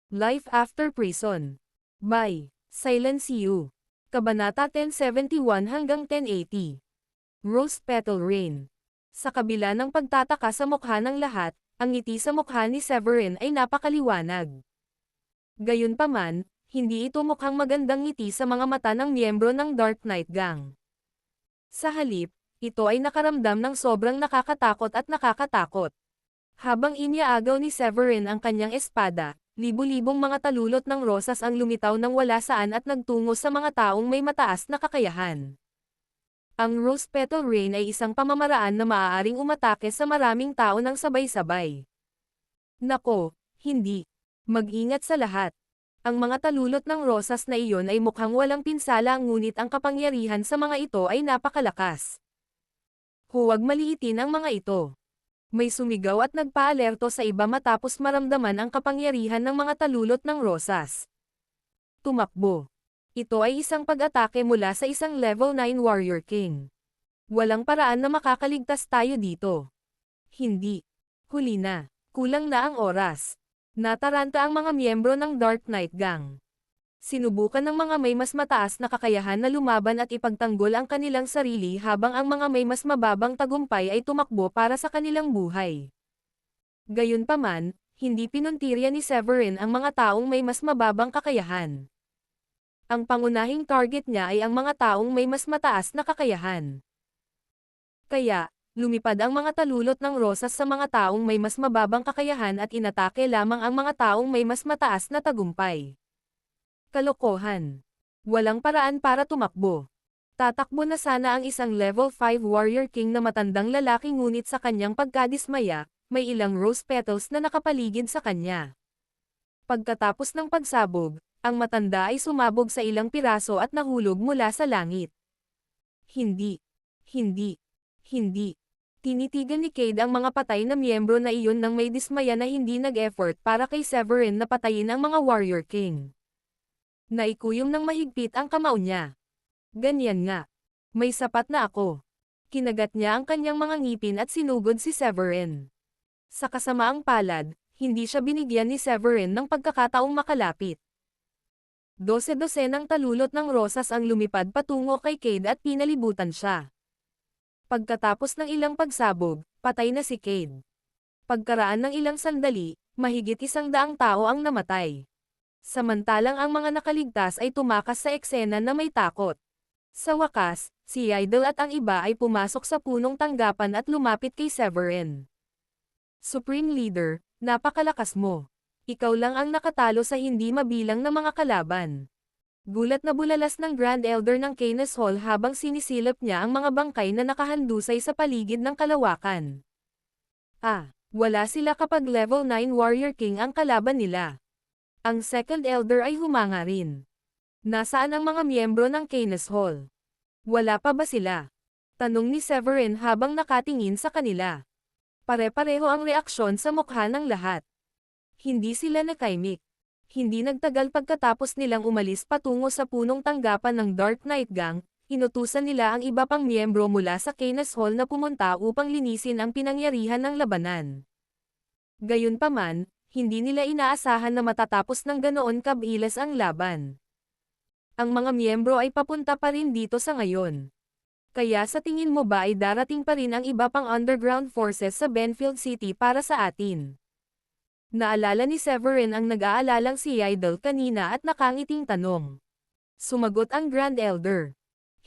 Life After Prison. By Silence You. Kabanata 1071 hanggang 1080. Rose Petal Rain. Sa kabila ng pagtataka sa mukha ng lahat, ang ngiti sa mukha ni Severin ay napakaliwanag. Gayunpaman, hindi ito mukhang magandang ngiti sa mga mata ng miyembro ng Dark Knight Gang. Sa halip, ito ay nakaramdam ng sobrang nakakatakot at nakakatakot. Habang iniaagaw ni Severin ang kanyang espada, libu-libong mga talulot ng rosas ang lumitaw ng wala saan at nagtungo sa mga taong may mataas na kakayahan. Ang Rose Petal Rain ay isang pamamaraan na maaaring umatake sa maraming tao ng sabay-sabay. Nako, hindi. Mag-ingat sa lahat. Ang mga talulot ng rosas na iyon ay mukhang walang pinsala ngunit ang kapangyarihan sa mga ito ay napakalakas. Huwag maliitin ang mga ito. May sumigaw at nagpaalerto sa iba matapos maramdaman ang kapangyarihan ng mga talulot ng rosas. Tumakbo. Ito ay isang pag-atake mula sa isang level 9 Warrior King. Walang paraan na makakaligtas tayo dito. Hindi. Huli na. Kulang na ang oras. Nataranta ang mga miyembro ng Dark Knight Gang. Sinubukan ng mga may mas mataas na kakayahan na lumaban at ipagtanggol ang kanilang sarili habang ang mga may mas mababang tagumpay ay tumakbo para sa kanilang buhay. Gayunpaman, hindi pinuntirya ni Severin ang mga taong may mas mababang kakayahan. Ang pangunahing target niya ay ang mga taong may mas mataas na kakayahan. Kaya, lumipad ang mga talulot ng rosas sa mga taong may mas mababang kakayahan at inatake lamang ang mga taong may mas mataas na tagumpay. Kalokohan. Walang paraan para tumakbo. Tatakbo na sana ang isang level 5 Warrior King na matandang lalaki ngunit sa kanyang pagkadismaya, may ilang rose petals na nakapaligid sa kanya. Pagkatapos ng pagsabog, ang matanda ay sumabog sa ilang piraso at nahulog mula sa langit. Hindi. Hindi. Hindi. Tinitigan ni Cade ang mga patay na miyembro na iyon nang may dismaya na hindi nag-effort para kay Severin na patayin ang mga Warrior King. Naikuyom ng mahigpit ang kamao niya. Ganyan nga. May sapat na ako. Kinagat niya ang kanyang mga ngipin at sinugod si Severin. Sa kasamaang palad, hindi siya binigyan ni Severin ng pagkakataong makalapit. Dose-dosenang talulot ng rosas ang lumipad patungo kay Cade at pinalibutan siya. Pagkatapos ng ilang pagsabog, patay na si Cade. Pagkaraan ng ilang sandali, mahigit 100 tao ang namatay. Samantalang ang mga nakaligtas ay tumakas sa eksena na may takot. Sa wakas, si Idol at ang iba ay pumasok sa punong tanggapan at lumapit kay Severin. Supreme Leader, napakalakas mo. Ikaw lang ang nakatalo sa hindi mabilang na mga kalaban. Gulat na bulalas ng Grand Elder ng Canis Hall habang sinisilip niya ang mga bangkay na nakahandusay sa paligid ng kalawakan. Wala sila kapag level 9 Warrior King ang kalaban nila. Ang Second Elder ay humanga rin. Nasaan ang mga miyembro ng Canis Hall? Wala pa ba sila? Tanong ni Severin habang nakatingin sa kanila. Pare-pareho ang reaksyon sa mukha ng lahat. Hindi sila nakaimik. Hindi nagtagal pagkatapos nilang umalis patungo sa punong tanggapan ng Dark Knight Gang, inutusan nila ang iba pang miyembro mula sa Canis Hall na pumunta upang linisin ang pinangyarihan ng labanan. Gayunpaman, hindi nila inaasahan na matatapos ng ganoon kabilis ang laban. Ang mga miyembro ay papunta pa rin dito sa ngayon. Kaya sa tingin mo ba ay darating pa rin ang iba pang underground forces sa Benfield City para sa atin? Naalala ni Severin ang nag-aalalang si Idol kanina at nakangiting tanong. Sumagot ang Grand Elder.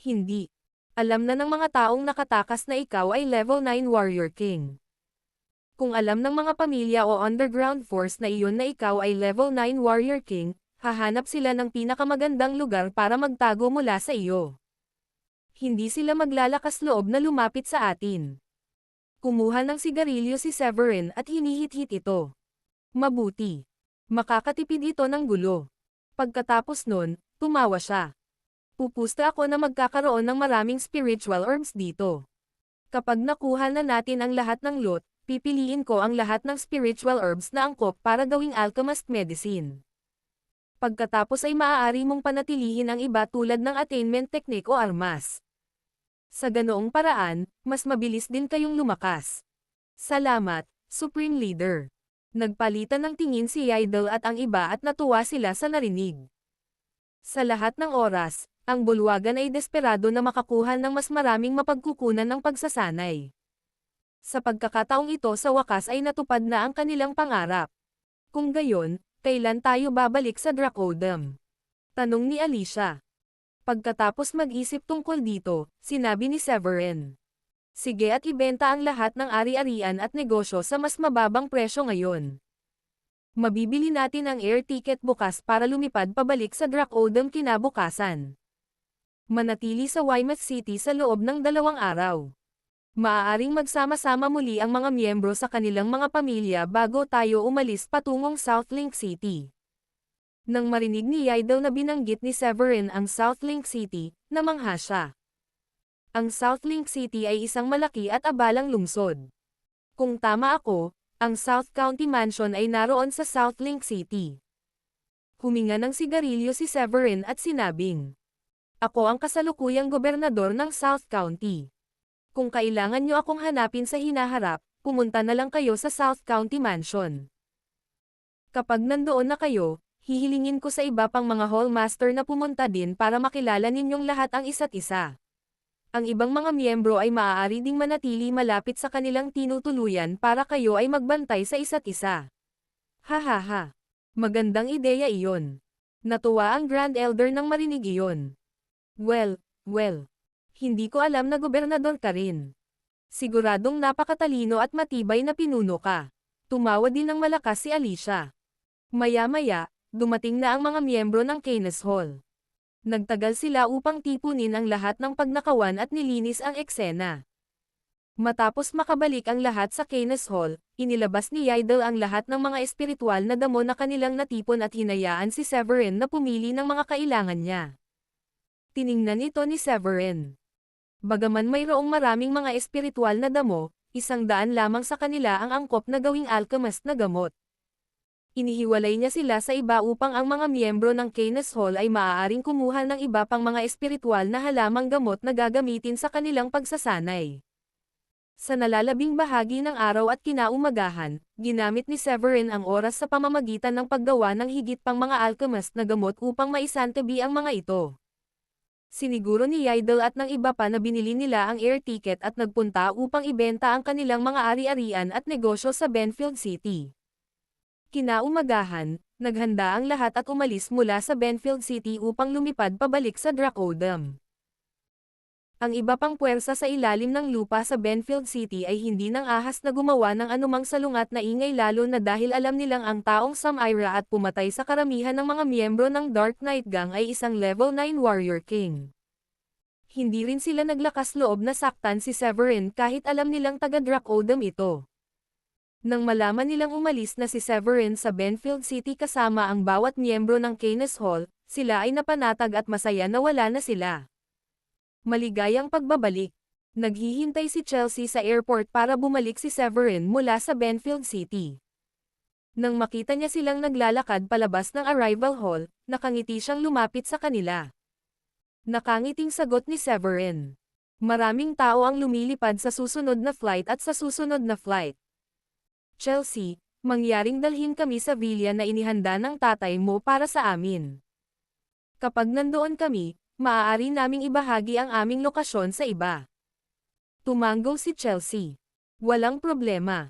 Hindi. Alam na ng mga taong nakatakas na ikaw ay level 9 Warrior King. Kung alam ng mga pamilya o underground force na iyon na ikaw ay level 9 Warrior King, hahanap sila ng pinakamagandang lugar para magtago mula sa iyo. Hindi sila maglalakas loob na lumapit sa atin. Kumuha ng sigarilyo si Severin at hinihit-hit ito. Mabuti. Makakatipid ito ng gulo. Pagkatapos nun, tumawa siya. Pupusta ako na magkakaroon ng maraming spiritual herbs dito. Kapag nakuha na natin ang lahat ng loot, pipiliin ko ang lahat ng spiritual herbs na angkop para gawing alchemist medicine. Pagkatapos ay maaari mong panatilihin ang iba tulad ng attainment technique o armas. Sa ganoong paraan, mas mabilis din kayong lumakas. Salamat, Supreme Leader. Nagpalitan ng tingin si Yaidel at ang iba at natuwa sila sa narinig. Sa lahat ng oras, ang bulwagan ay desperado na makakuha ng mas maraming mapagkukunan ng pagsasanay. Sa pagkakataong ito sa wakas ay natupad na ang kanilang pangarap. Kung gayon, kailan tayo babalik sa Dracodem? Tanong ni Alicia. Pagkatapos mag-isip tungkol dito, sinabi ni Severin. Sige at ibenta ang lahat ng ari-arian at negosyo sa mas mababang presyo ngayon. Mabibili natin ang air ticket bukas para lumipad pabalik sa Dracodem kinabukasan. Manatili sa Weymouth City sa loob ng 2 araw. Maaaring magsama-sama muli ang mga miyembro sa kanilang mga pamilya bago tayo umalis patungong Southlink City. Nang marinig ni Yaidel na binanggit ni Severin ang Southlink City, namangha siya. Ang Southlink City ay isang malaki at abalang lungsod. Kung tama ako, ang South County Mansion ay naroon sa Southlink City. Huminga ng sigarilyo si Severin at sinabing, ako ang kasalukuyang gobernador ng South County. Kung kailangan nyo akong hanapin sa hinaharap, pumunta na lang kayo sa South County Mansion. Kapag nandoon na kayo, hihilingin ko sa iba pang mga hallmaster na pumunta din para makilala ninyong lahat ang isa't isa. Ang ibang mga miyembro ay maaari ding manatili malapit sa kanilang tinutuluyan para kayo ay magbantay sa isa't isa. Hahaha. Magandang ideya iyon. Natuwa ang Grand Elder nang marinig iyon. Well, hindi ko alam na gobernador ka rin. Siguradong napakatalino at matibay na pinuno ka. Tumawa din ng malakas si Alicia. Maya-maya, dumating na ang mga miyembro ng Keynes Hall. Nagtagal sila upang tipunin ang lahat ng pagnakawan at nilinis ang eksena. Matapos makabalik ang lahat sa Keynes Hall, inilabas ni Yaidel ang lahat ng mga espiritual na damo na kanilang natipon at hinayaan si Severin na pumili ng mga kailangan niya. Tiningnan ito ni Severin. Bagaman mayroong maraming mga espiritual na damo, 100 lamang sa kanila ang angkop na gawing alchemist na gamot. Inihiwalay niya sila sa iba upang ang mga miyembro ng Keynes Hall ay maaaring kumuha ng iba pang mga espiritual na halamang gamot na gagamitin sa kanilang pagsasanay. Sa nalalabing bahagi ng araw at kinaumagahan, ginamit ni Severin ang oras sa pamamagitan ng paggawa ng higit pang mga alchemist na gamot upang maisantabi ang mga ito. Siniguro ni Yaidel at ng iba pa na binili nila ang air ticket at nagpunta upang ibenta ang kanilang mga ari-arian at negosyo sa Benfield City. Kinaumagahan, naghanda ang lahat at umalis mula sa Benfield City upang lumipad pabalik sa Dracodem. Ang iba pang puwersa sa ilalim ng lupa sa Benfield City ay hindi nang ahas na gumawa ng anumang salungat na ingay lalo na dahil alam nilang ang taong Samira at pumatay sa karamihan ng mga miyembro ng Dark Knight Gang ay isang level 9 Warrior King. Hindi rin sila naglakas loob na saktan si Severin kahit alam nilang taga Dracodem ito. Nang malaman nilang umalis na si Severin sa Benfield City kasama ang bawat miyembro ng Keynes Hall, sila ay napanatag at masaya na wala na sila. Maligayang pagbabalik. Naghihintay si Chelsea sa airport para bumalik si Severin mula sa Benfield City. Nang makita niya silang naglalakad palabas ng arrival hall, nakangiti siyang lumapit sa kanila. Nakangiting sagot ni Severin. Maraming tao ang lumilipad sa susunod na flight at sa susunod na flight. Chelsea, mangyaring dalhin kami sa villa na inihanda ng tatay mo para sa amin. Kapag nandoon kami, maaari naming ibahagi ang aming lokasyon sa iba. Tumango si Chelsea. Walang problema.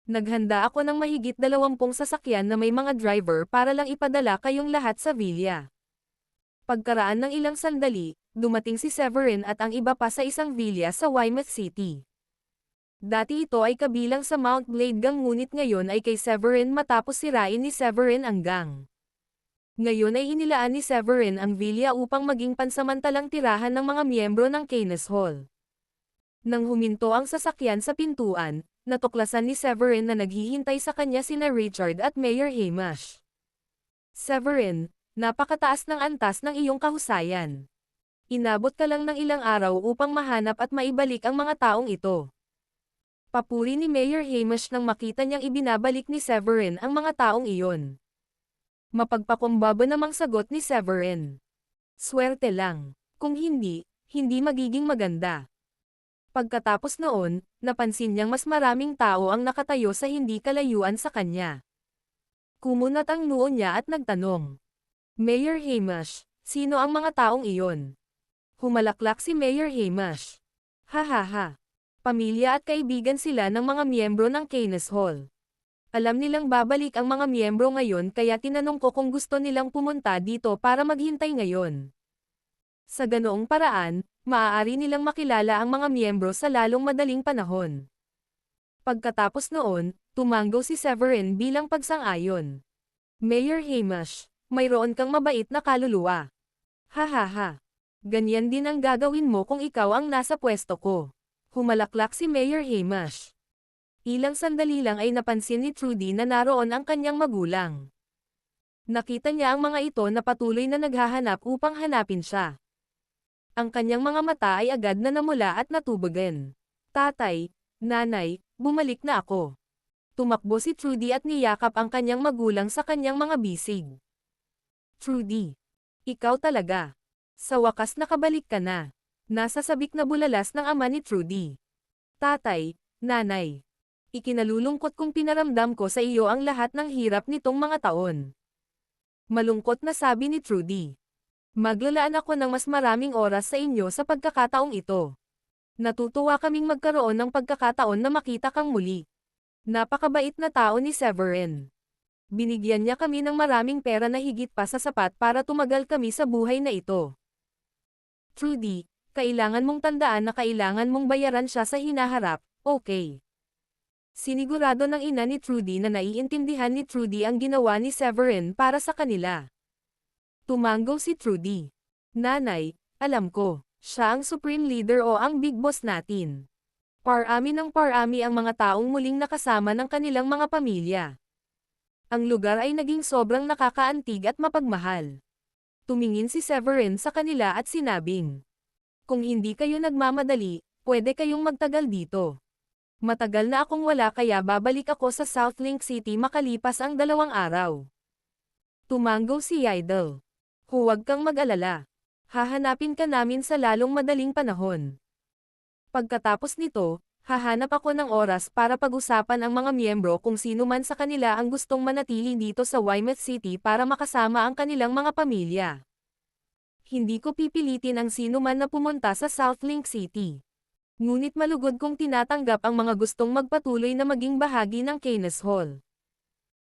Naghanda ako ng mahigit 20 sasakyan na may mga driver para lang ipadala kayong lahat sa villa. Pagkaraan ng ilang sandali, dumating si Severin at ang iba pa sa isang villa sa Weymouth City. Dati ito ay kabilang sa Mount Blade Gang ngunit ngayon ay kay Severin matapos sirain ni Severin ang gang. Ngayon ay inilaan ni Severin ang villa upang maging pansamantalang tirahan ng mga miyembro ng Keynes Hall. Nang huminto ang sasakyan sa pintuan, natuklasan ni Severin na naghihintay sa kanya sina Richard at Mayor Hamish. Severin, napakataas ng antas ng iyong kahusayan. Inabot ka lang ng ilang araw upang mahanap at maibalik ang mga taong ito. Papuri ni Mayor Hamish nang makita niyang ibinabalik ni Severin ang mga taong iyon. Mapagpakumbaba namang sagot ni Severin. Swerte lang. Kung hindi, hindi magiging maganda. Pagkatapos noon, napansin niyang mas maraming tao ang nakatayo sa hindi kalayuan sa kanya. Kumunat ang noo niya at nagtanong. Mayor Hamish, sino ang mga taong iyon? Humalaklak si Mayor Hamish. Ha. Pamilya at kaibigan sila ng mga miyembro ng Keynes Hall. Alam nilang babalik ang mga miyembro ngayon kaya tinanong ko kung gusto nilang pumunta dito para maghintay ngayon. Sa ganoong paraan, maaari nilang makilala ang mga miyembro sa lalong madaling panahon. Pagkatapos noon, tumanggo si Severin bilang pagsang-ayon. Mayor Hamish, mayroon kang mabait na kaluluwa. Ha. Ganyan din ang gagawin mo kung ikaw ang nasa pwesto ko. Humalaklak si Mayor Hamish. Ilang sandali lang ay napansin ni Trudy na naroon ang kanyang magulang. Nakita niya ang mga ito na patuloy na naghahanap upang hanapin siya. Ang kanyang mga mata ay agad na namula at natubagan. Tatay, nanay, bumalik na ako. Tumakbo si Trudy at niyakap ang kanyang magulang sa kanyang mga bisig. Trudy, ikaw talaga. Sa wakas nakabalik ka na. Nasa sabik na bulalas ng ama ni Trudy. Tatay, nanay. Ikinalulungkot kong pinaramdam ko sa iyo ang lahat ng hirap nitong mga taon. Malungkot na sabi ni Trudy. Maglalaan ako ng mas maraming oras sa inyo sa pagkakataong ito. Natutuwa kaming magkaroon ng pagkakataon na makita kang muli. Napakabait na tao ni Severin. Binigyan niya kami ng maraming pera na higit pa sa sapat para tumagal kami sa buhay na ito. Trudy, kailangan mong tandaan na kailangan mong bayaran siya sa hinaharap, okay? Sinigurado ng ina ni Trudy na naiintindihan ni Trudy ang ginawa ni Severin para sa kanila. Tumanggo si Trudy. Nanay, alam ko, siya ang supreme leader o ang big boss natin. Parami ng parami ang mga taong muling nakasama ng kanilang mga pamilya. Ang lugar ay naging sobrang nakakaantig at mapagmahal. Tumingin si Severin sa kanila at sinabing, kung hindi kayo nagmamadali, pwede kayong magtagal dito. Matagal na akong wala kaya babalik ako sa South Link City makalipas ang 2 araw. Tumanggo si Idol. Huwag kang mag-alala. Hahanapin ka namin sa lalong madaling panahon. Pagkatapos nito, hahanap ako ng oras para pag-usapan ang mga miyembro kung sino man sa kanila ang gustong manatili dito sa Weymouth City para makasama ang kanilang mga pamilya. Hindi ko pipilitin ang sino man na pumunta sa South Link City. Ngunit malugod kong tinatanggap ang mga gustong magpatuloy na maging bahagi ng Keynes Hall.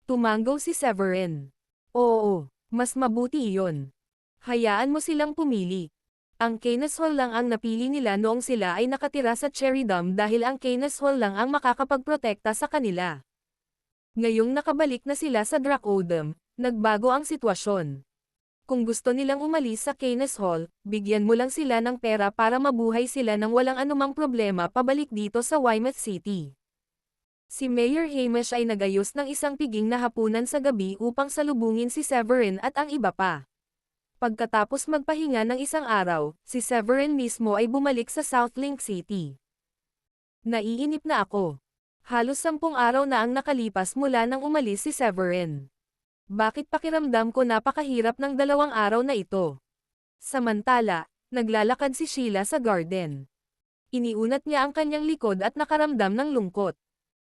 Tumanggo si Severin. Oo. Mas mabuti iyon. Hayaan mo silang pumili. Ang Keynes Hall lang ang napili nila noong sila ay nakatira sa Cherry Dome dahil ang Keynes Hall lang ang makakapagprotekta sa kanila. Ngayong nakabalik na sila sa Dracodome, nagbago ang sitwasyon. Kung gusto nilang umalis sa Keynes Hall, bigyan mo lang sila ng pera para mabuhay sila nang walang anumang problema pabalik dito sa Weymouth City. Si Mayor Hamish ay nagayos ng isang piging na hapunan sa gabi upang salubungin si Severin at ang iba pa. Pagkatapos magpahinga ng isang araw, si Severin mismo ay bumalik sa South Link City. Naiinip na ako. Halos 10 araw na ang nakalipas mula nang umalis si Severin. Bakit pakiramdam ko napakahirap ng 2 araw na ito? Samantala, naglalakad si Sheila sa garden. Iniunat niya ang kanyang likod at nakaramdam ng lungkot.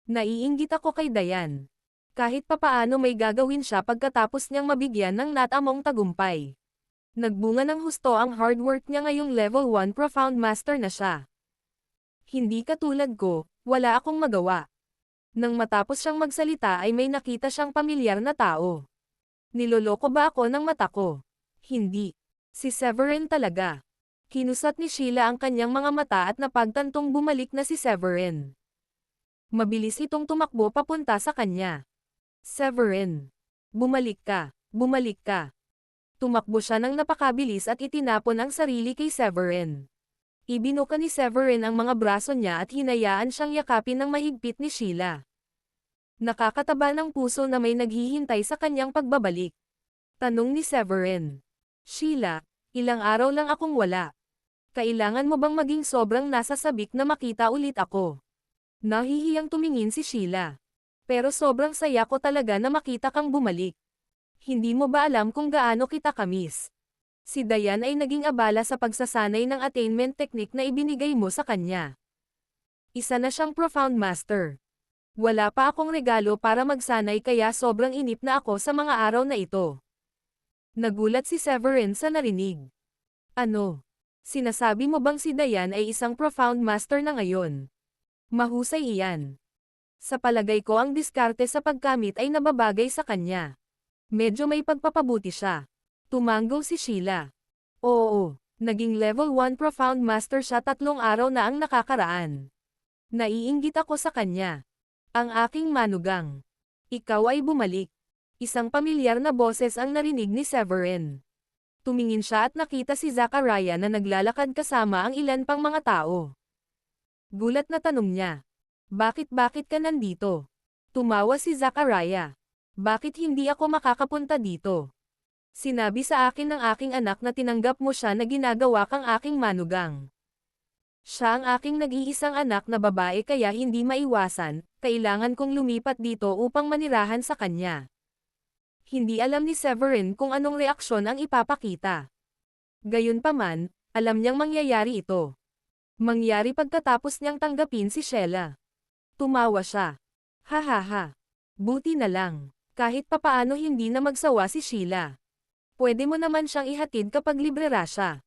Naiinggit ako kay Diane. Kahit papaano may gagawin siya pagkatapos niyang mabigyan ng natamong tagumpay. Nagbunga ng husto ang hard work niya ngayong level 1 Profound Master na siya. Hindi katulad ko, wala akong magawa. Nang matapos siyang magsalita ay may nakita siyang pamilyar na tao. Niloloko ba ako ng mata ko? Hindi. Si Severin talaga. Kinusat ni Sheila ang kanyang mga mata at napagtantong bumalik na si Severin. Mabilis itong tumakbo papunta sa kanya. Severin. Bumalik ka. Bumalik ka. Tumakbo siya ng napakabilis at itinapon ang sarili kay Severin. Ibinuka ni Severin ang mga braso niya at hinayaan siyang yakapin ng mahigpit ni Sheila. Nakakataba ng puso na may naghihintay sa kanyang pagbabalik. Tanong ni Severin. Sheila, ilang araw lang akong wala. Kailangan mo bang maging sobrang nasa sabik na makita ulit ako? Nahihiyang tumingin si Sheila. Pero sobrang saya ko talaga na makita kang bumalik. Hindi mo ba alam kung gaano kita kamiss? Si Diane ay naging abala sa pagsasanay ng attainment technique na ibinigay mo sa kanya. Isa na siyang Profound Master. Wala pa akong regalo para magsanay kaya sobrang inip na ako sa mga araw na ito. Nagulat si Severin sa narinig. Ano? Sinasabi mo bang si Dayan ay isang Profound Master na ngayon? Mahusay iyan. Sa palagay ko ang diskarte sa pagkamit ay nababagay sa kanya. Medyo may pagpapabuti siya. Tumanggo si Sheila. Oo, naging level 1 Profound Master siya 3 araw na ang nakakaraan. Naiinggit ako sa kanya. Ang aking manugang. Ikaw ay bumalik. Isang pamilyar na boses ang narinig ni Severin. Tumingin siya at nakita si Zachariah na naglalakad kasama ang ilan pang mga tao. Gulat na tanong niya. Bakit ka nandito? Tumawa si Zachariah. Bakit hindi ako makakapunta dito? Sinabi sa akin ng aking anak na tinanggap mo siya na ginagawa kang aking manugang. Siya ang aking nag-iisang anak na babae kaya hindi maiwasan, kailangan kong lumipat dito upang manirahan sa kanya. Hindi alam ni Severin kung anong reaksyon ang ipapakita. Gayunpaman, alam niyang mangyayari ito. Mangyari pagkatapos niyang tanggapin si Sheila. Tumawa siya. Hahaha. Buti na lang. Kahit papaano hindi na magsawa si Sheila. Pwede mo naman siyang ihatid kapag librera siya.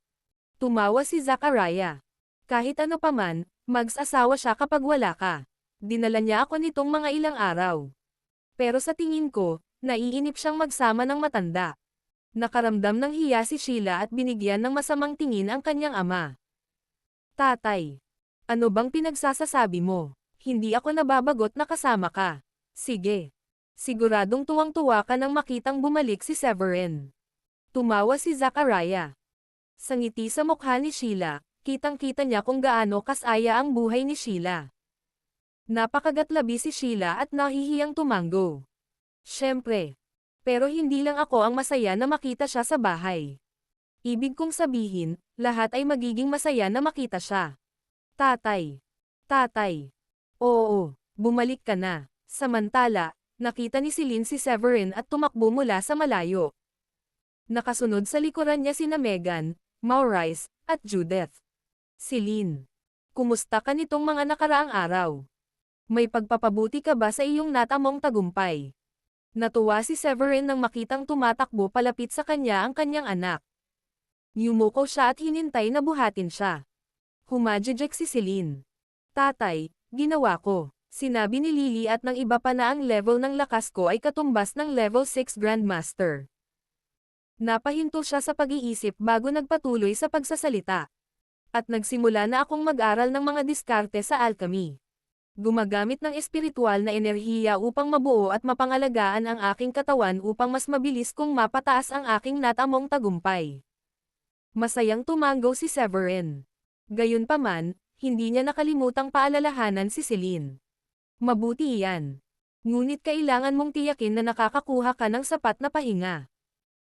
Tumawa si Zachariah. Kahit ano paman, mag-asawa siya kapag wala ka. Dinala niya ako nitong mga ilang araw. Pero sa tingin ko, naiinip siyang magsama ng matanda. Nakaramdam ng hiya si Sheila at binigyan ng masamang tingin ang kanyang ama. Tatay. Ano bang pinagsasasabi mo? Hindi ako nababagot na kasama ka. Sige. Siguradong tuwang-tuwa ka nang makitang bumalik si Severin. Tumawa si Zachariah. Sa ngiti sa mukha ni Sheila, kitang-kita niya kung gaano kasaya ang buhay ni Sheila. Napakagatlabi si Sheila at nahihiyang tumanggo. Siyempre. Pero hindi lang ako ang masaya na makita siya sa bahay. Ibig kong sabihin, lahat ay magiging masaya na makita siya. Tatay. Tatay. Oo, bumalik ka na. Samantala, nakita ni Celine si Severin at tumakbo mula sa malayo. Nakasunod sa likuran niya sina Megan, Maurice, at Judith. Celine. Kumusta ka nitong mga nakaraang araw? May pagpapabuti ka ba sa iyong natamong tagumpay? Natuwa si Severin nang makitang tumatakbo palapit sa kanya ang kanyang anak. Yumuko siya at hinintay na buhatin siya. Humajijek si Celine. Tatay, ginawa ko. Sinabi ni Lily at ng iba pa na ang level ng lakas ko ay katumbas ng level 6 Grandmaster. Napahinto siya sa pag-iisip bago nagpatuloy sa pagsasalita. At nagsimula na akong mag-aral ng mga diskarte sa alchemy. Gumagamit ng espiritual na enerhiya upang mabuo at mapangalagaan ang aking katawan upang mas mabilis kong mapataas ang aking natamong tagumpay. Masayang tumanggo si Severin. Gayunpaman, hindi niya nakalimutang paalalahanan si Celine. Mabuti iyan. Ngunit kailangan mong tiyakin na nakakakuha ka ng sapat na pahinga.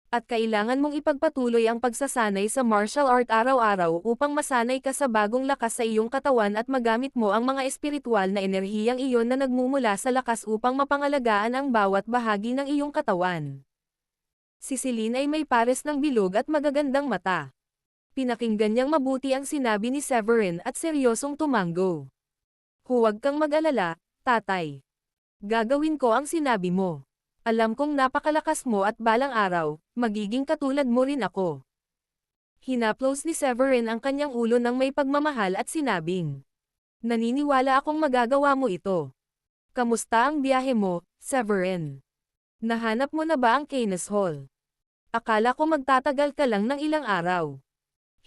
At kailangan mong ipagpatuloy ang pagsasanay sa martial art araw-araw upang masanay ka sa bagong lakas sa iyong katawan at magamit mo ang mga espiritual na enerhiyang iyon na nagmumula sa lakas upang mapangalagaan ang bawat bahagi ng iyong katawan. Si Celine ay may pares ng bilog at magagandang mata. Pinakinggan niyang mabuti ang sinabi ni Severin at seryosong tumanggo. Huwag kang mag-alala, tatay. Gagawin ko ang sinabi mo. Alam kong napakalakas mo at balang araw, magiging katulad mo rin ako. Hinaplos ni Severin ang kanyang ulo ng may pagmamahal at sinabing, naniniwala akong magagawa mo ito. Kamusta ang biyahe mo, Severin? Nahanap mo na ba ang Keynes Hall? Akala ko magtatagal ka lang ng ilang araw.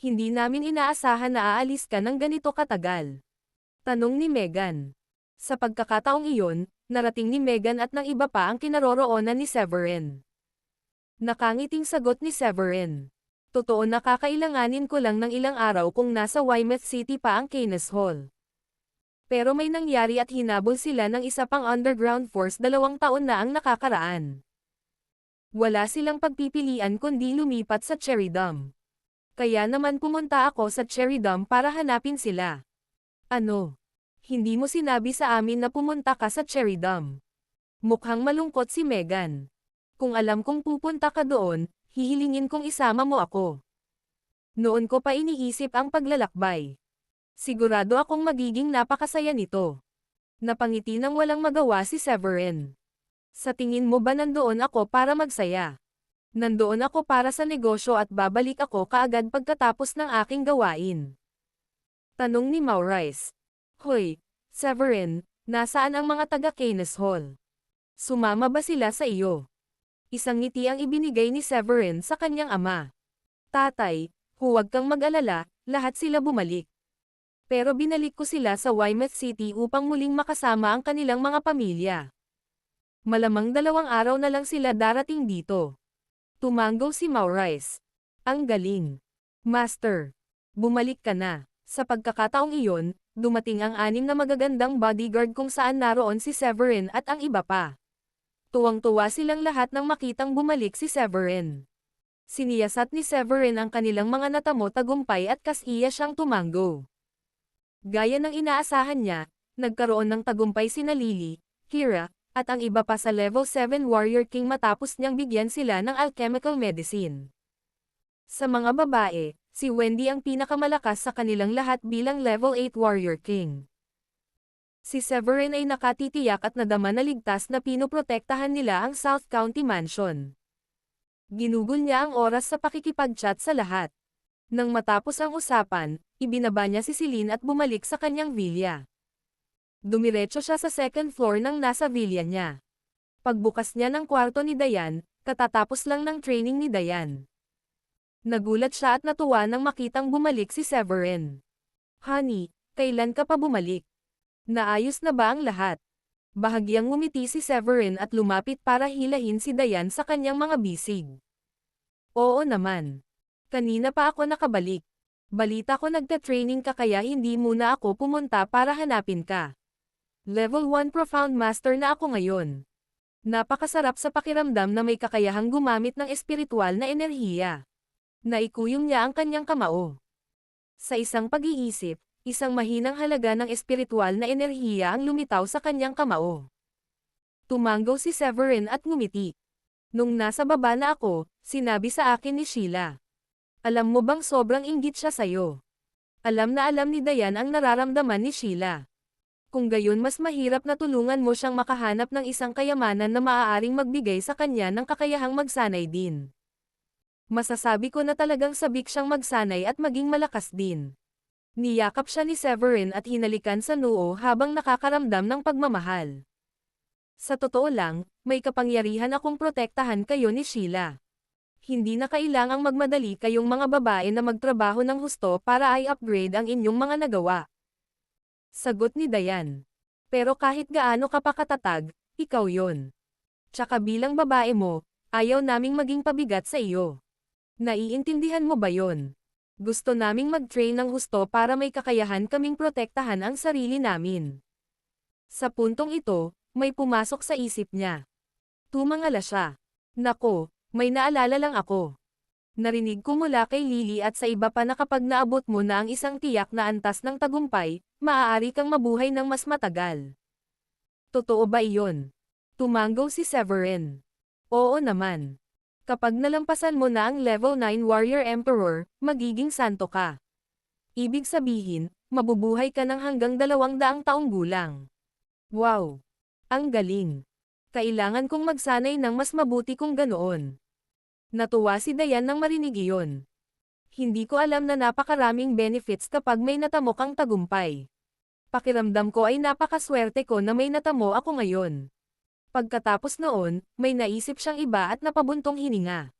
Hindi namin inaasahan na aalis ka ng ganito katagal. Tanong ni Megan. Sa pagkakataong iyon, narating ni Megan at ng iba pa ang kinaroroonan ni Severin. Nakangiting sagot ni Severin. Totoo na kakailanganin ko lang ng ilang araw kung nasa Weymouth City pa ang Keynes Hall. Pero may nangyari at hinabol sila ng isa pang underground force 2 taon na ang nakakaraan. Wala silang pagpipilian kundi lumipat sa Cherry Dome. Kaya naman pumunta ako sa Cherry Dome para hanapin sila. Ano? Hindi mo sinabi sa amin na pumunta ka sa Cherry Dome. Mukhang malungkot si Megan. Kung alam kong pupunta ka doon, hihilingin kong isama mo ako. Noon ko pa iniisip ang paglalakbay. Sigurado akong magiging napakasaya nito. Napangiti ng walang magawa si Severin. Sa tingin mo ba nandoon ako para magsaya? Nandoon ako para sa negosyo at babalik ako kaagad pagkatapos ng aking gawain. Tanong ni Maurice. Hoy, Severin, nasaan ang mga taga Keynes Hall? Sumama ba sila sa iyo? Isang ngiti ang ibinigay ni Severin sa kanyang ama. Tatay, huwag kang mag-alala, lahat sila bumalik. Pero binalik ko sila sa Weymouth City upang muling makasama ang kanilang mga pamilya. Malamang 2 araw na lang sila darating dito. Tumango si Maurice. Ang galing. Master. Bumalik ka na. Sa pagkakataong iyon, dumating ang 6 na magagandang bodyguard kung saan naroon si Severin at ang iba pa. Tuwang-tuwa silang lahat nang makitang bumalik si Severin. Siniyasat ni Severin ang kanilang mga natamo tagumpay at kasiya siyang tumango. Gaya ng inaasahan niya, nagkaroon ng tagumpay sina Lily, Kira, at ang iba pa sa Level 7 Warrior King matapos niyang bigyan sila ng alchemical medicine. Sa mga babae, si Wendy ang pinakamalakas sa kanilang lahat bilang Level 8 Warrior King. Si Severin ay nakatitiyak at nadama na ligtas na pinoprotektahan nila ang South County Mansion. Ginugol niya ang oras sa pakikipag-chat sa lahat. Nang matapos ang usapan, ibinaba niya si Celine at bumalik sa kanyang villa. Dumiretso siya sa second floor nang nasa villa niya. Pagbukas niya ng kwarto ni Diane, katatapos lang ng training ni Diane. Nagulat siya at natuwa nang makitang bumalik si Severin. Honey, kailan ka pa bumalik? Naayos na ba ang lahat? Bahagyang ngumiti si Severin at lumapit para hilahin si Diane sa kanyang mga bisig. Oo naman. Kanina pa ako nakabalik. Balita ko nagta-training ka kaya hindi muna ako pumunta para hanapin ka. Level 1 Profound Master na ako ngayon. Napakasarap sa pakiramdam na may kakayahang gumamit ng espiritual na enerhiya. Naikuyong niya ang kanyang kamao. Sa isang pag-iisip, isang mahinang halaga ng espiritual na enerhiya ang lumitaw sa kanyang kamao. Tumango si Severin at ngumiti. Nung nasa baba na ako, sinabi sa akin ni Sheila. Alam mo bang sobrang inggit siya sa'yo? Alam na alam ni Diane ang nararamdaman ni Sheila. Kung gayon mas mahirap na tulungan mo siyang makahanap ng isang kayamanan na maaaring magbigay sa kanya ng kakayahang magsanay din. Masasabi ko na talagang sabik siyang magsanay at maging malakas din. Niyakap siya ni Severin at hinalikan sa noo habang nakakaramdam ng pagmamahal. Sa totoo lang, may kapangyarihan akong protektahan kayo ni Sheila. Hindi na kailangang magmadali kayong mga babae na magtrabaho ng husto para i-upgrade ang inyong mga nagawa. Sagot ni Diane. Pero kahit gaano ka pa katatag, ikaw yon. Tsaka bilang babae mo, ayaw naming maging pabigat sa iyo. Naiintindihan mo ba yon? Gusto naming mag-train ng husto para may kakayahan kaming protektahan ang sarili namin. Sa puntong ito, may pumasok sa isip niya. Tumangala siya. Nako, may naalala lang ako. Narinig ko mula kay Lily at sa iba pa na kapag naabot mo na ang isang tiyak na antas ng tagumpay, maaari kang mabuhay ng mas matagal. Totoo ba iyon? Tumango si Severin. Oo naman. Kapag nalampasan mo na ang level 9 Warrior Emperor, magiging santo ka. Ibig sabihin, mabubuhay ka ng hanggang 200 taong gulang. Wow! Ang galing! Kailangan kong magsanay ng mas mabuti kung ganoon. Natuwa si Diane nang marinig iyon. Hindi ko alam na napakaraming benefits kapag may natamo kang tagumpay. Pakiramdam ko ay napakaswerte ko na may natamo ako ngayon. Pagkatapos noon, may naisip siyang iba at napabuntong hininga.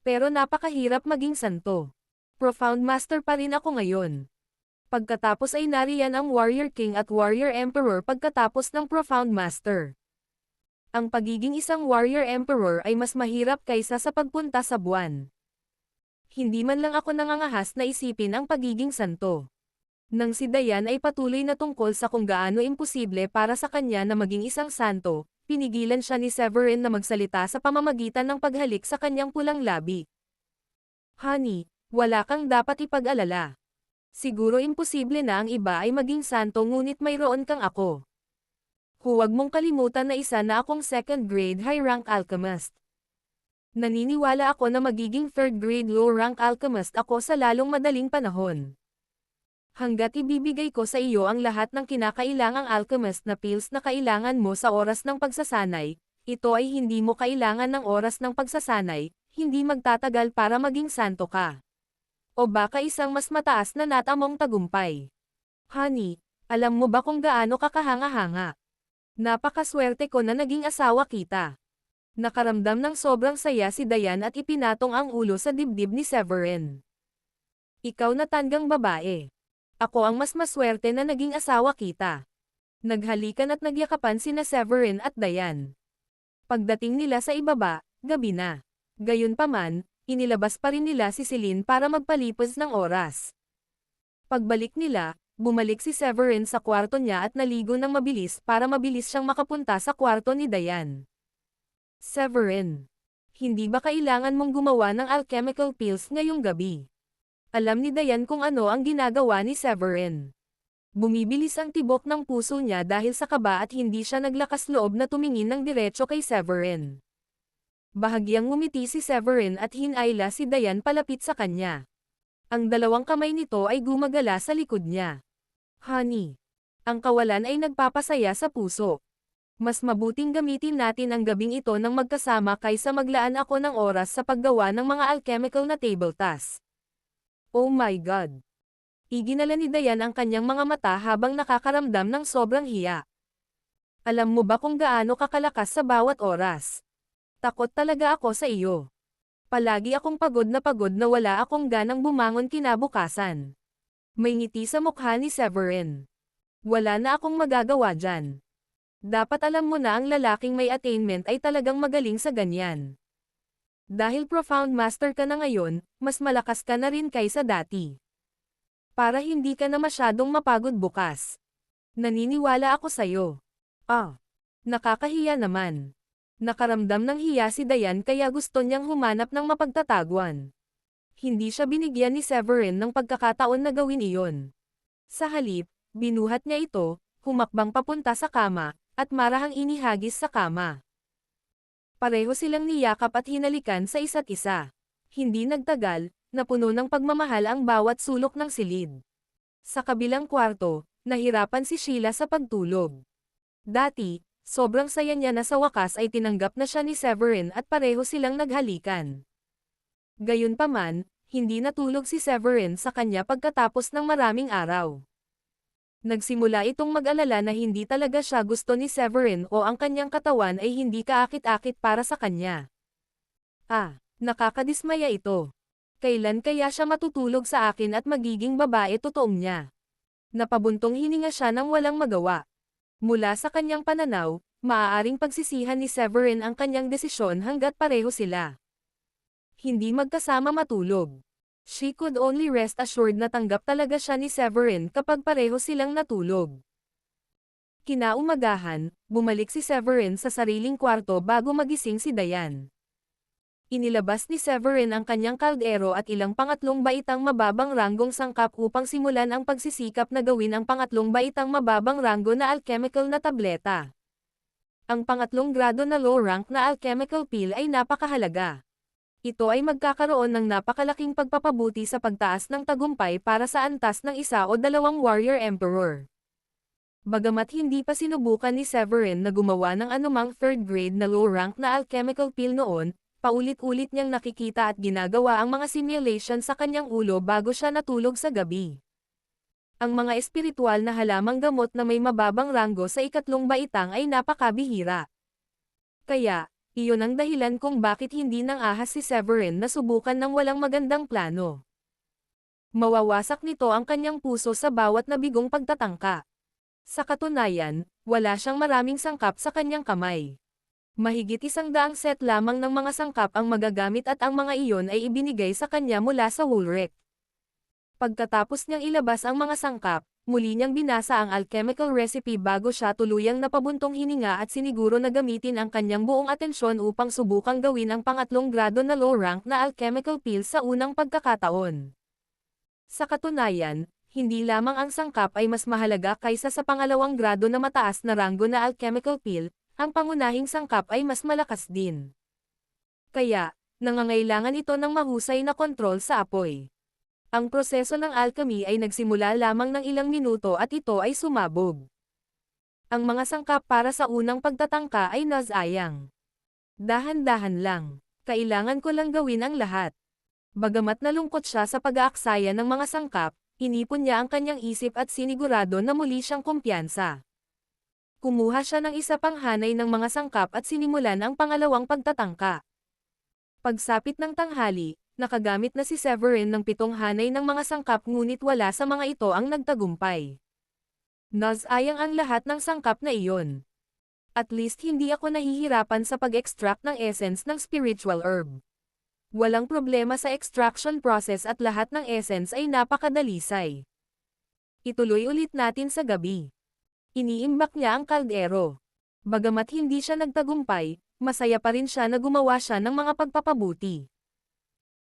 Pero napakahirap maging santo. Profound Master pa rin ako ngayon. Pagkatapos ay nariyan ang Warrior King at Warrior Emperor pagkatapos ng Profound Master. Ang pagiging isang Warrior Emperor ay mas mahirap kaysa sa pagpunta sa buwan. Hindi man lang ako nangangahas na isipin ang pagiging santo. Nang si Diane ay patuloy na tungkol sa kung gaano imposible para sa kanya na maging isang santo, pinigilan siya ni Severin na magsalita sa pamamagitan ng paghalik sa kanyang pulang labi. Honey, wala kang dapat ipag-alala. Siguro imposible na ang iba ay maging santo ngunit mayroon kang ako. Huwag mong kalimutan na isa na akong second grade high rank alchemist. Naniniwala ako na magiging third grade low rank alchemist ako sa lalong madaling panahon. Hanggat ibibigay ko sa iyo ang lahat ng kinakailangang alchemist na pills na kailangan mo sa oras ng pagsasanay, ito ay hindi mo kailangan ng oras ng pagsasanay, hindi magtatagal para maging santo ka. O baka isang mas mataas na natamong tagumpay. Honey, alam mo ba kung gaano ka kahanga-hanga? Napakaswerte ko na naging asawa kita. Nakaramdam ng sobrang saya si Dayan at ipinatong ang ulo sa dibdib ni Severin. Ikaw na tanggang babae. Ako ang mas maswerte na naging asawa kita. Naghalikan at nagyakapan sina Severin at Dayan. Pagdating nila sa ibaba, gabi na. Gayunpaman, inilabas pa rin nila si Celine para magpalipas ng oras. Pagbalik nila, bumalik si Severin sa kwarto niya at naligo ng mabilis para mabilis siyang makapunta sa kwarto ni Dayan. Severin, hindi ba kailangan mong gumawa ng alchemical pills ngayong gabi? Alam ni Dayan kung ano ang ginagawa ni Severin. Bumibilis ang tibok ng puso niya dahil sa kaba at hindi siya naglakas loob na tumingin ng diretso kay Severin. Bahagyang ngumiti si Severin at hinayla si Dayan palapit sa kanya. Ang dalawang kamay nito ay gumagala sa likod niya. Honey, ang kawalan ay nagpapasaya sa puso. Mas mabuting gamitin natin ang gabing ito ng magkasama kaysa maglaan ako ng oras sa paggawa ng mga alchemical na table tasks. Oh my God! Iginala ni Dayan ang kanyang mga mata habang nakakaramdam ng sobrang hiya. Alam mo ba kung gaano kakalakas sa bawat oras? Takot talaga ako sa iyo. Palagi akong pagod na wala akong ganang bumangon kinabukasan. May ngiti sa mukha ni Severin. Wala na akong magagawa dyan. Dapat alam mo na ang lalaking may attainment ay talagang magaling sa ganyan. Dahil profound master ka na ngayon, mas malakas ka na rin kaysa dati. Para hindi ka na masyadong mapagod bukas. Naniniwala ako sa'yo. Nakakahiya naman. Nakaramdam ng hiya si Dayan kaya gusto niyang humanap ng mapagtatagwan. Hindi siya binigyan ni Severin ng pagkakataon na gawin iyon. Sa halip, binuhat niya ito, humakbang papunta sa kama, at marahang inihagis sa kama. Pareho silang niyakap at hinalikan sa isa't isa. Hindi nagtagal, napuno ng pagmamahal ang bawat sulok ng silid. Sa kabilang kwarto, nahirapan si Sheila sa pagtulog. Dati, sobrang saya niya na sa wakas ay tinanggap na siya ni Severin at pareho silang naghalikan. Gayunpaman, hindi natulog si Severin sa kanya pagkatapos ng maraming araw. Nagsimula itong mag-alala na hindi talaga siya gusto ni Severin o ang kanyang katawan ay hindi kaakit-akit para sa kanya. Nakakadismaya ito. Kailan kaya siya matutulog sa akin at magiging babae totoong niya? Napabuntong hininga siya nang walang magawa. Mula sa kanyang pananaw, maaaring pagsisihan ni Severin ang kanyang desisyon hanggat pareho sila. Hindi magkasama matulog. She could only rest assured na tanggap talaga siya ni Severin kapag pareho silang natulog. Kinaumagahan, bumalik si Severin sa sariling kwarto bago magising si Dayan. Inilabas ni Severin ang kanyang kaldero at ilang pangatlong baitang mababang ranggong sangkap upang simulan ang pagsisikap na gawin ang pangatlong baitang mababang ranggo na alchemical na tableta. Ang pangatlong grado na low rank na alchemical pill ay napakahalaga. Ito ay magkakaroon ng napakalaking pagpapabuti sa pagtaas ng tagumpay para sa antas ng isa o dalawang warrior emperor. Bagamat hindi pa sinubukan ni Severin na gumawa ng anumang third grade na low rank na alchemical pill noon, paulit-ulit niyang nakikita at ginagawa ang mga simulation sa kanyang ulo bago siya natulog sa gabi. Ang mga espiritual na halamang gamot na may mababang ranggo sa ikatlong baitang ay napakabihira. Kaya, iyon ang dahilan kung bakit hindi nang ahas si Severin na subukan ng walang magandang plano. Mawawasak nito ang kanyang puso sa bawat nabigong pagtatangka. Sa katunayan, wala siyang maraming sangkap sa kanyang kamay. Mahigit 100 set lamang ng mga sangkap ang magagamit at ang mga iyon ay ibinigay sa kanya mula sa Woolrich. Pagkatapos niyang ilabas ang mga sangkap, muli niyang binasa ang alchemical recipe bago siya tuluyang napabuntong hininga at siniguro na gamitin ang kanyang buong atensyon upang subukang gawin ang pangatlong grado na low rank na alchemical pill sa unang pagkakataon. Sa katunayan, hindi lamang ang sangkap ay mas mahalaga kaysa sa pangalawang grado na mataas na ranggo na alchemical pill, ang pangunahing sangkap ay mas malakas din. Kaya, nangangailangan ito ng mahusay na kontrol sa apoy. Ang proseso ng alchemy ay nagsimula lamang ng ilang minuto at ito ay sumabog. Ang mga sangkap para sa unang pagtatangka ay nasayang. Dahan-dahan lang. Kailangan ko lang gawin ang lahat. Bagamat nalungkot siya sa pag-aaksaya ng mga sangkap, inipon niya ang kanyang isip at sinigurado na muli siyang kumpiyansa. Kumuha siya ng isa pang hanay ng mga sangkap at sinimulan ang pangalawang pagtatangka. Pagsapit ng tanghali, nakagamit na si Severin ng 7 hanay ng mga sangkap ngunit wala sa mga ito ang nagtagumpay. Nasayang ang lahat ng sangkap na iyon. At least hindi ako nahihirapan sa pag-extract ng essence ng spiritual herb. Walang problema sa extraction process at lahat ng essence ay napakadalisay. Ituloy ulit natin sa gabi. Iniimbak niya ang kaldero. Bagamat hindi siya nagtagumpay, masaya pa rin siya na gumawa siya ng mga pagpapabuti.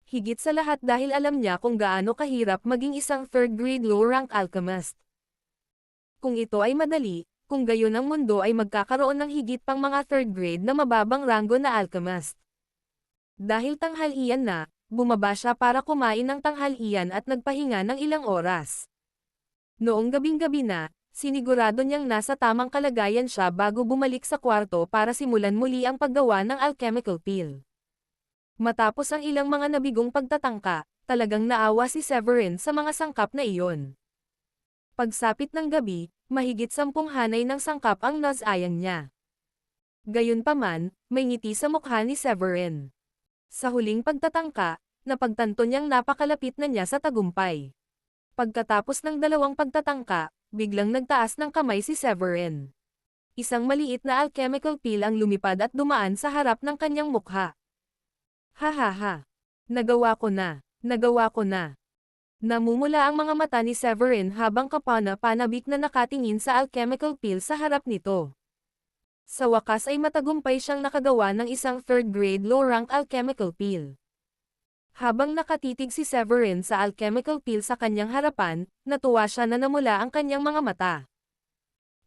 Higit sa lahat dahil alam niya kung gaano kahirap maging isang third-grade low-rank alchemist. Kung ito ay madali, kung gayon ang mundo ay magkakaroon ng higit pang mga third-grade na mababang ranggo na alchemist. Dahil tanghalian na, bumaba siya para kumain ng tanghalian at nagpahinga ng ilang oras. Noong gabing-gabi na, sinigurado niyang nasa tamang kalagayan siya bago bumalik sa kwarto para simulan muli ang paggawa ng alchemical pill. Matapos ang ilang mga nabigong pagtatangka, talagang naawa si Severin sa mga sangkap na iyon. Pagsapit ng gabi, mahigit 10 hanay ng sangkap ang nasayang niya. Gayunpaman, may ngiti sa mukha ni Severin. Sa huling pagtatangka, napagtanto niyang napakalapit na niya sa tagumpay. Pagkatapos ng 2 pagtatangka, biglang nagtaas ng kamay si Severin. Isang maliit na alchemical pill ang lumipad at dumaan sa harap ng kanyang mukha. Ha ha ha! Nagawa ko na! Nagawa ko na! Namumula ang mga mata ni Severin habang kapana-panabik na nakatingin sa alchemical pill sa harap nito. Sa wakas ay matagumpay siyang nakagawa ng isang third-grade low-rank alchemical pill. Habang nakatitig si Severin sa alchemical pill sa kanyang harapan, natuwa siya na namula ang kanyang mga mata.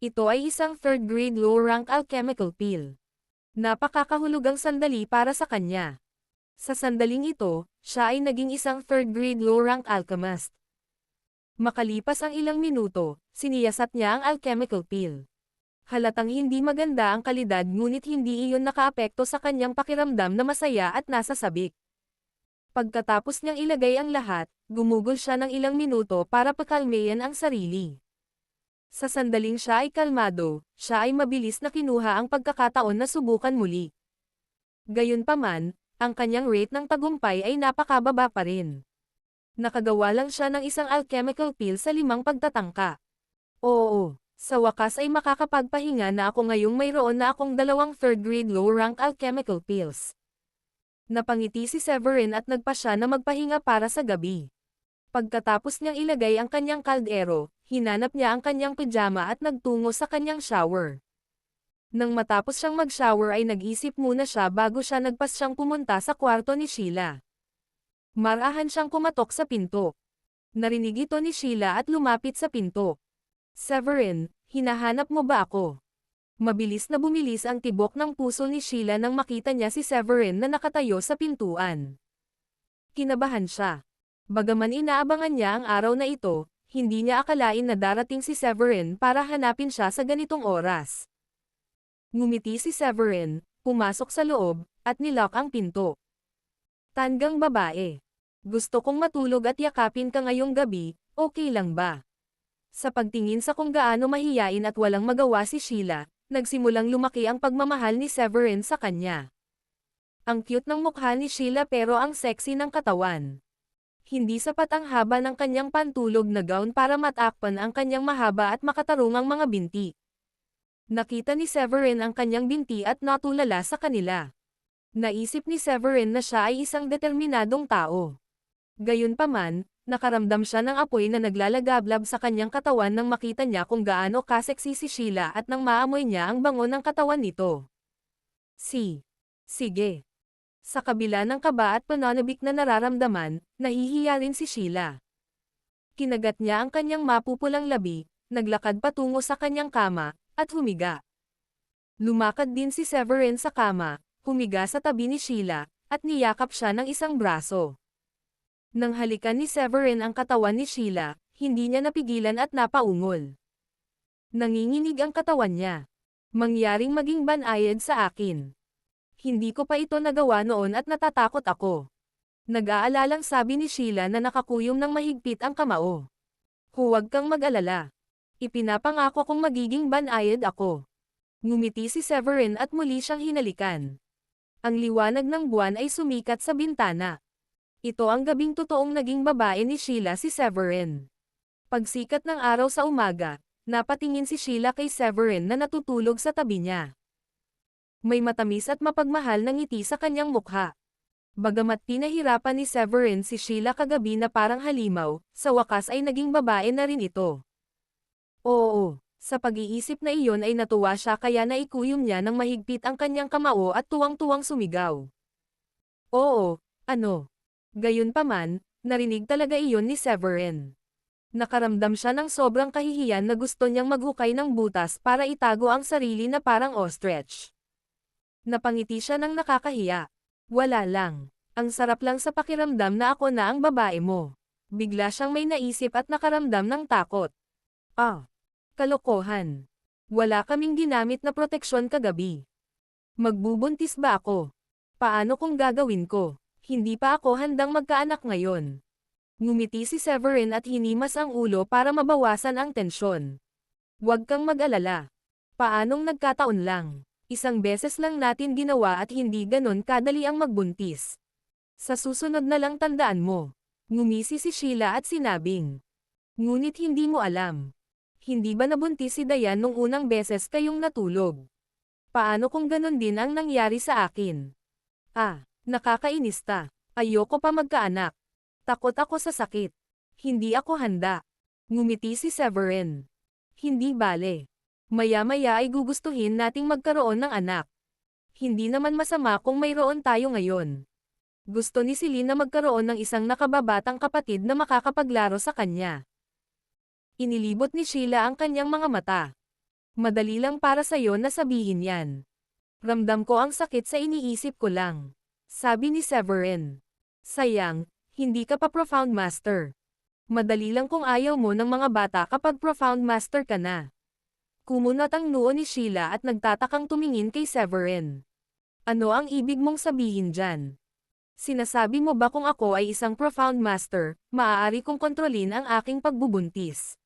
Ito ay isang third-grade low-rank alchemical pill. Napakakahulugang sandali para sa kanya. Sa sandaling ito, siya ay naging isang third-grade low-rank alchemist. Makalipas ang ilang minuto, siniyasat niya ang alchemical pill. Halatang hindi maganda ang kalidad ngunit hindi iyon nakaapekto sa kanyang pakiramdam na masaya at nasa sabik. Pagkatapos niyang ilagay ang lahat, gumugol siya ng ilang minuto para pakalmayan ang sarili. Sa sandaling siya ay kalmado, siya ay mabilis na kinuha ang pagkakataon na subukan muli. Gayunpaman, ang kanyang rate ng tagumpay ay napakababa pa rin. Nakagawa lang siya ng isang alchemical pill sa 5 pagtatangka. Oo. Sa wakas ay makakapagpahinga na ako ngayong mayroon na akong 2 third-grade low-rank alchemical pills. Napangiti si Severin at nagpa siya na magpahinga para sa gabi. Pagkatapos niyang ilagay ang kanyang kaldero, hinanap niya ang kanyang pijama at nagtungo sa kanyang shower. Nang matapos siyang mag-shower ay nag-isip muna siya bago siya nagpas siyang pumunta sa kwarto ni Sheila. Marahan siyang kumatok sa pinto. Narinig ito ni Sheila at lumapit sa pinto. Severin, hinahanap mo ba ako? Mabilis na bumilis ang tibok ng puso ni Sheila nang makita niya si Severin na nakatayo sa pintuan. Kinabahan siya. Bagaman inaabangan niya ang araw na ito, hindi niya akalain na darating si Severin para hanapin siya sa ganitong oras. Ngumiti si Severin, pumasok sa loob, at nilock ang pinto. Tandang babae. Gusto kong matulog at yakapin ka ngayong gabi, okay lang ba? Sa pagtingin sa kung gaano mahiyain at walang magawa si Sheila, nagsimulang lumaki ang pagmamahal ni Severin sa kanya. Ang cute ng mukha ni Sheila pero ang sexy ng katawan. Hindi sapat ang haba ng kanyang pantulog na gown para matakpan ang kanyang mahaba at makatarungang mga binti. Nakita ni Severin ang kanyang binti at natulala sa kanila. Naisip ni Severin na siya ay isang determinadong tao. Gayunpaman, nakaramdam siya ng apoy na naglalagablab sa kanyang katawan nang makita niya kung gaano kaseksi si Sheila at nang maamoy niya ang bango ng katawan nito. Sige. Sa kabila ng kaba at pananabik na nararamdaman, nahihiya rin si Sheila. Kinagat niya ang kanyang mapupulang labi, naglakad patungo sa kanyang kama, at humiga. Lumakad din si Severin sa kama, humiga sa tabi ni Sheila, at niyakap siya ng isang braso. Nang halikan ni Severin ang katawan ni Sheila, hindi niya napigilan at napaungol. Nanginginig ang katawan niya. Mangyaring maging banayad sa akin. Hindi ko pa ito nagawa noon at natatakot ako. Nag-aalalang sabi ni Sheila na nakakuyom ng mahigpit ang kamao. Huwag kang mag-alala. Ipinapangako kong magiging banayad ako. Ngumiti si Severin at muli siyang hinalikan. Ang liwanag ng buwan ay sumikat sa bintana. Ito ang gabing totoong naging babae ni Sheila si Severin. Pagsikat ng araw sa umaga, napatingin si Sheila kay Severin na natutulog sa tabi niya. May matamis at mapagmahal na ngiti sa kanyang mukha. Bagamat pinahirapan ni Severin si Sheila kagabi na parang halimaw, sa wakas ay naging babae na rin ito. Oo, sa pag-iisip na iyon ay natuwa siya kaya naikuyom niya ng mahigpit ang kanyang kamao at tuwang-tuwang sumigaw. Oo, ano? Gayunpaman, narinig talaga iyon ni Severin. Nakaramdam siya ng sobrang kahihiyan na gusto niyang maghukay ng butas para itago ang sarili na parang ostrich. Napangiti siya ng nakakahiya. Wala lang. Ang sarap lang sa pakiramdam na ako na ang babae mo. Bigla siyang may naisip at nakaramdam ng takot. Ah, kalokohan. Wala kaming ginamit na proteksyon kagabi. Magbubuntis ba ako? Paano kung gagawin ko? Hindi pa ako handang magkaanak ngayon. Ngumiti si Severin at hinimas ang ulo para mabawasan ang tensyon. Huwag kang mag-alala. Paanong nagkataon lang? Isang beses lang natin ginawa at hindi ganon kadali ang magbuntis. Sa susunod na lang tandaan mo. Ngumisi si Sheila at sinabing. Ngunit hindi mo alam. Hindi ba nabuntis si Dayan nung unang beses kayong natulog? Paano kung ganon din ang nangyari sa akin? Ah. Nakakainis ta. Ayoko pa magkaanak. Takot ako sa sakit. Hindi ako handa. Ngumiti si Severin. Hindi bale. Maya-maya ay gugustuhin nating magkaroon ng anak. Hindi naman masama kung mayroon tayo ngayon. Gusto ni Celine na magkaroon ng isang nakababatang kapatid na makakapaglaro sa kanya. Inilibot ni Sheila ang kanyang mga mata. Madali lang para sa'yo na sabihin yan. Ramdam ko ang sakit sa iniisip ko lang. Sabi ni Severin. Sayang, hindi ka pa Profound Master. Madali lang kung ayaw mo ng mga bata kapag Profound Master ka na. Kumunot ang noo ni Sheila at nagtatakang tumingin kay Severin. Ano ang ibig mong sabihin dyan? Sinasabi mo ba kung ako ay isang Profound Master, maaari kong kontrolin ang aking pagbubuntis?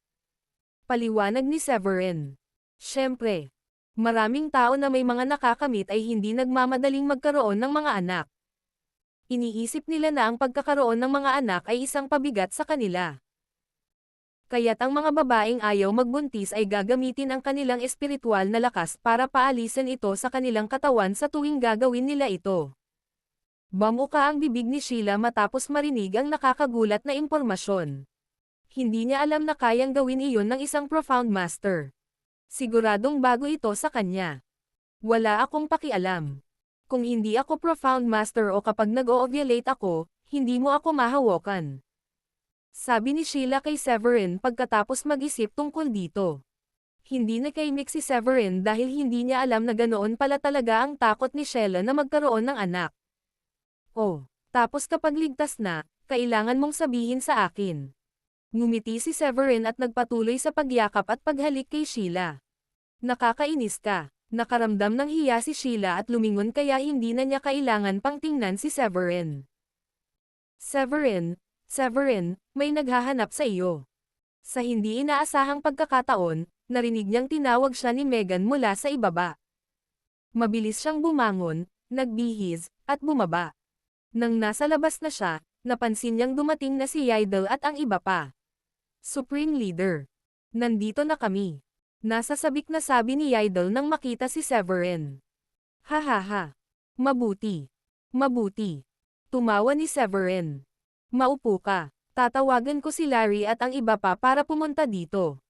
Paliwanag ni Severin. Siyempre. Maraming tao na may mga nakakamit ay hindi nagmamadaling magkaroon ng mga anak. Iniisip nila na ang pagkakaroon ng mga anak ay isang pabigat sa kanila. Kaya't ang mga babaeng ayaw magbuntis ay gagamitin ang kanilang espiritual na lakas para paalisin ito sa kanilang katawan sa tuwing gagawin nila ito. Bamuka ang bibig ni Sheila matapos marinig ang nakakagulat na impormasyon. Hindi niya alam na kayang gawin iyon ng isang Profound Master. Siguradong bago ito sa kanya. Wala akong pakialam. Kung hindi ako Profound Master o kapag nag-o-ovulate ako, hindi mo ako mahawakan. Sabi ni Sheila kay Severin pagkatapos mag-isip tungkol dito. Hindi nakaimik si Severin dahil hindi niya alam na ganoon pala talaga ang takot ni Sheila na magkaroon ng anak. Oh, tapos kapag ligtas na, kailangan mong sabihin sa akin. Ngumiti si Severin at nagpatuloy sa pagyakap at paghalik kay Sheila. Nakakainis ka. Nakaramdam ng hiya si Sheila at lumingon kaya hindi na niya kailangan pang tingnan si Severin. Severin, may naghahanap sa iyo. Sa hindi inaasahang pagkakataon, narinig niyang tinawag siya ni Megan mula sa ibaba. Mabilis siyang bumangon, nagbihis, at bumaba. Nang nasa labas na siya, napansin niyang dumating na si Yaidel at ang iba pa. Supreme Leader. Nandito na kami. Nasa sabik na sabi ni Yaidel nang makita si Severin. Hahaha. Mabuti. Mabuti. Tumawa ni Severin. Maupo ka. Tatawagan ko si Larry at ang iba pa para pumunta dito.